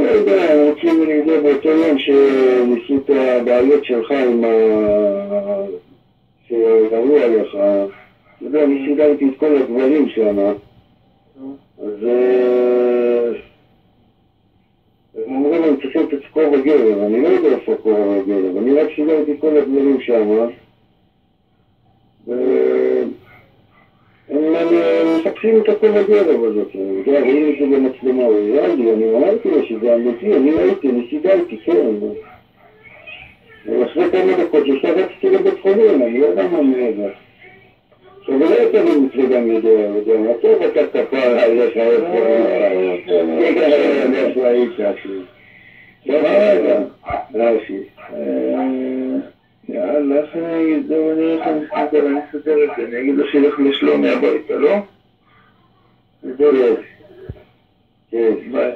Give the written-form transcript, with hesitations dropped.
יודע, הם רוצים לי באותו יום שניסו את הבעיות שלך עם שיראו עליך. אתה יודע, אני סידרתי את כל הדברים שם. אז הם אומרים, אני צריכים את כובע גבר, אני לא יודע איפה כובע גבר, אני רק סידרתי את כל הדברים שם. הם מחפשים את הכובע גבר הזאת, רואים את זה במצלמה, אני אמרתי לו שזה אמיתי, אני ראיתי, אני סידרתי, כן. ואחרי כמה דקות שרצתי לבית חולים, אני לא יודע מה מעבר. עכשיו, לא יותר לי מצווה גם יודע, מה טוב אתה כפר עליך איפה היית, אחי. טוב, רשי. יאללה, איך אני אגיד, זהו, אני איך אני אסתדר את זה, אני אגיד לו שילך לשלומי הביתה, לא? כן, כן, ביי.